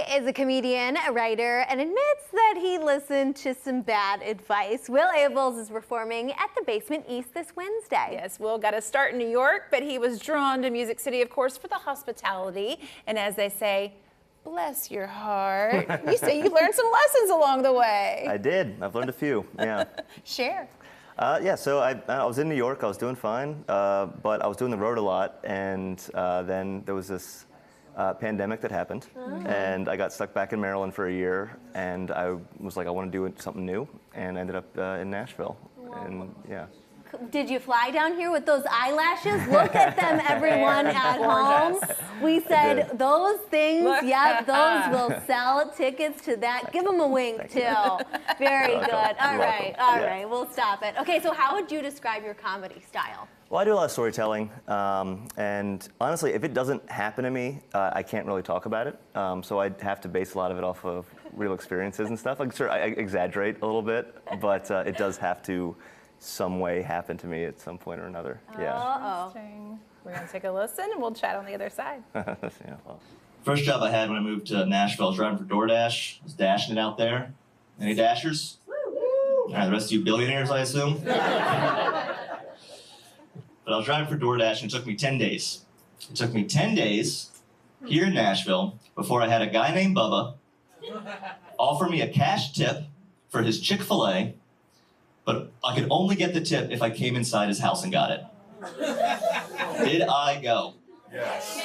is a comedian, a writer, and admits that he listened to some bad advice. Will Abeles is performing at the Basement East this Wednesday. Yes, Will got to start in New York, but he was drawn to Music City, of course, for the hospitality. And as they say, bless your heart. You say you learned some lessons along the way. I did. I've learned a few, yeah. Share. Yeah, so I was in New York. I was doing fine, but I was doing the road a lot, and then there was this pandemic that happened, and I got stuck back in Maryland for a year, and I was like, I want to do something new, and I ended up in Nashville, and yeah. Did you fly down here with those eyelashes? Look at them, everyone at home. We said those things, yep, those will sell tickets to that. Give them a wink, too. Very good. All right, we'll stop it. Okay, so how would you describe your comedy style? Well, I do a lot of storytelling, and honestly, if it doesn't happen to me, I can't really talk about it. So I have to base a lot of it off of real experiences and stuff. Like, sure, I exaggerate a little bit, but it does have to some way happen to me at some point or another. Yeah. Interesting. We're going to take a listen, and we'll chat on the other side. Yeah, well. First job I had when I moved to Nashville, I was driving for DoorDash. I was dashing it out there. Any dashers? All right, the rest of you billionaires, I assume? But I was driving for DoorDash, and it took me 10 days. It took me 10 days here in Nashville before I had a guy named Bubba offer me a cash tip for his Chick-fil-A, but I could only get the tip if I came inside his house and got it. Did I go? Yes.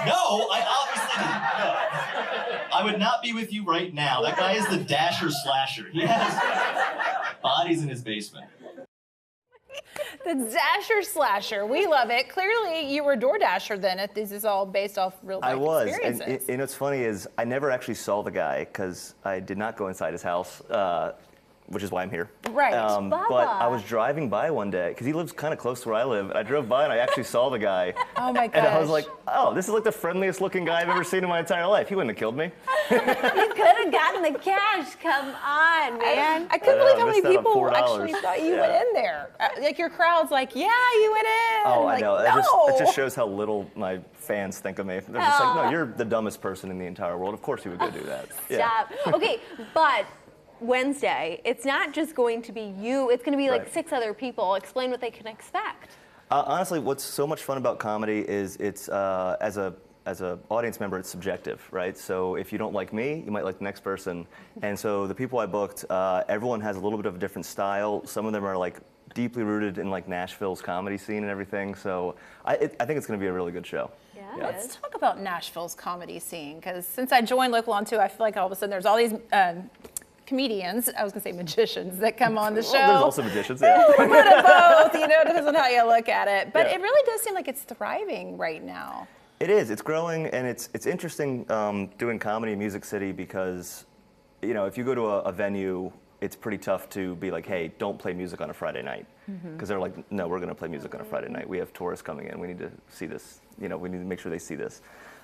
No, I obviously didn't. No. I would not be with you right now. That guy is the Dasher Slasher. He has bodies in his basement. The Dasher Slasher. We love it. Clearly, you were DoorDasher then, if this is all based off real-life experiences. I was. And what's funny is I never actually saw the guy because I did not go inside his house. Which is why I'm here. Right. But I was driving by one day, because he lives kind of close to where I live, and I drove by and I actually saw the guy. Oh my gosh. And I was like, oh, this is like the friendliest looking guy I've ever seen in my entire life. He wouldn't have killed me. You could have gotten the cash. Come on, man. I couldn't believe how many missed out on people $4. actually thought you went in there. Like your crowd's like, yeah, you went in. Oh, like, I know. No. It just shows how little my fans think of me. They're just like, no, you're the dumbest person in the entire world. Of course you would go do that. Stop. Okay, but Wednesday, it's not just going to be you, it's going to be like 6 other people. Explain what they can expect. Honestly, what's so much fun about comedy is it's, as a audience member, it's subjective, right? So if you don't like me, you might like the next person. And so the people I booked, everyone has a little bit of a different style. Some of them are like deeply rooted in like Nashville's comedy scene and everything. So I think it's going to be a really good show. Yes. Yeah. Let's talk about Nashville's comedy scene, because since I joined Local On 2, I feel like all of a sudden there's all these comedians, I was going to say magicians, that come on the show. Well, there's also magicians, yeah. A bit of both, depends on how you look at it. But it really does seem like it's thriving right now. It is. It's growing, and it's interesting doing comedy in Music City because, if you go to a venue, it's pretty tough to be like, hey, don't play music on a Friday night. Because they're like, no, we're going to play music on a Friday night. We have tourists coming in. We need to see this. We need to make sure they see this.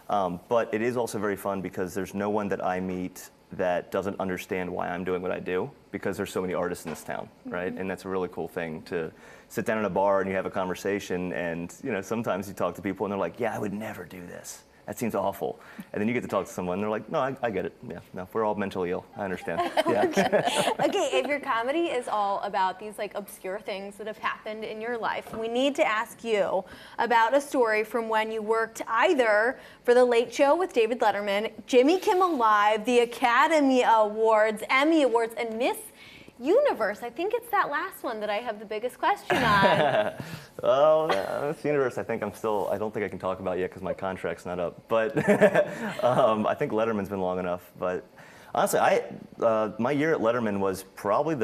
But it is also very fun because there's no one that I meet that doesn't understand why I'm doing what I do, because there's so many artists in this town, right? And that's a really cool thing, to sit down in a bar and you have a conversation, and sometimes you talk to people and they're like, yeah, I would never do this. That seems awful. And then you get to talk to someone and they're like, no, I get it. Yeah, no, we're all mentally ill. I understand. Yeah. Okay, if your comedy is all about these like obscure things that have happened in your life, we need to ask you about a story from when you worked either for The Late Show with David Letterman, Jimmy Kimmel Live, the Academy Awards, Emmy Awards, and Miss Universe. I think it's that last one that I have the biggest question on. Well, Miss Universe, I don't think I can talk about yet because my contract's not up. But I think Letterman's been long enough. But honestly, my year at Letterman was probably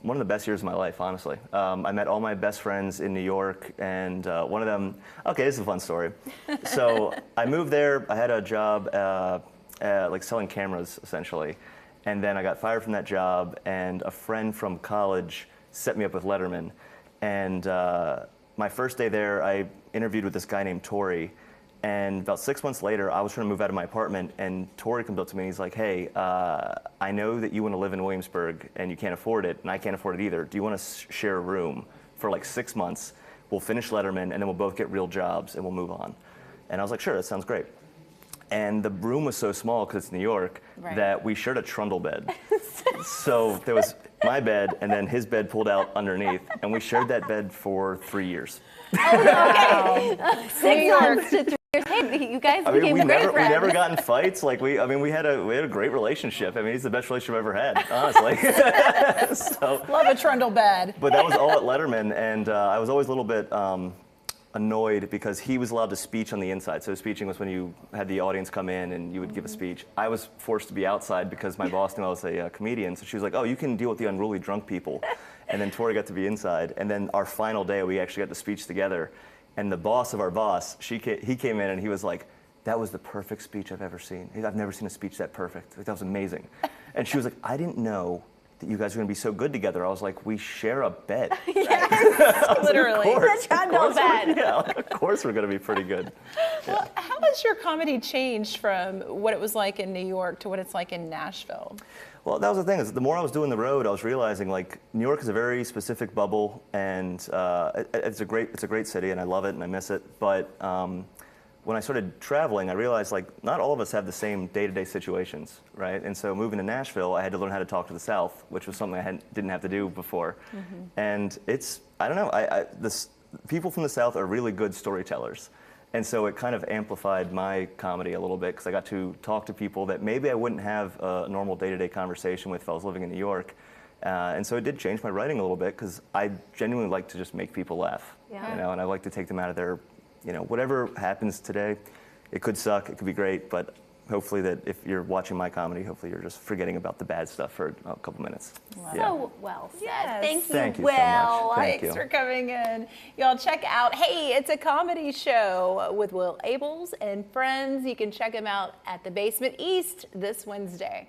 one of the best years of my life, honestly. I met all my best friends in New York, and one of them, okay, this is a fun story. So I moved there, I had a job like selling cameras, essentially. And then I got fired from that job, and a friend from college set me up with Letterman. And my first day there, I interviewed with this guy named Tori. And about 6 months later, I was trying to move out of my apartment, and Tori comes up to me and he's like, hey, I know that you want to live in Williamsburg and you can't afford it, and I can't afford it either. Do you want to share a room for like 6 months? We'll finish Letterman, and then we'll both get real jobs, and we'll move on. And I was like, sure, that sounds great. And the room was so small, because it's New York, Right. that we shared a trundle bed. So there was my bed, and then his bed pulled out underneath, and we shared that bed for 3 years. Okay. New 6 York. months to 3 years. Hey, you guys I mean, became we great never friends. got in fights. Like we had a great relationship. I mean, he's the best relationship I've ever had, honestly. So, Love a trundle bed. but that was all at Letterman, and I was always a little bit annoyed because he was allowed to speech on the inside. So speeching was when you had the audience come in and you would give a speech. I was forced to be outside because my boss knew I was a comedian. So she was like, "Oh, you can deal with the unruly drunk people." And then Tori got to be inside. And then our final day, we actually got to speech together. And the boss of our boss, he came in and he was like, "That was the perfect speech I've ever seen. I've never seen a speech that perfect. Like, that was amazing." And she was like, "I didn't know that you guys are going to be so good together." I was like, "We share a bed." Literally. Of Trundle bed. Yeah, of course we're going to be pretty good. Well, how has your comedy changed from what it was like in New York to what it's like in Nashville? Well, that was the thing. Is the more I was doing the road, I was realizing like New York is a very specific bubble, and it's a great city, and I love it and I miss it. But when I started traveling, I realized like not all of us have the same day-to-day situations, right? And so moving to Nashville, I had to learn how to talk to the South, which was something I didn't have to do before. And I don't know. People from the South are really good storytellers. And so it kind of amplified my comedy a little bit because I got to talk to people that maybe I wouldn't have a normal day-to-day conversation with if I was living in New York. And so it did change my writing a little bit because I genuinely like to just make people laugh. Yeah. You know, and I like to take them out of their, whatever happens today, it could suck, it could be great, but hopefully that if you're watching my comedy, hopefully you're just forgetting about the bad stuff for a couple minutes. So well said. Yes. Thank you, Thank you so Will. much. Thank Thanks you. for coming in. Y'all check out Hey, It's a Comedy Show with Will Abeles and friends. You can check him out at the Basement East this Wednesday.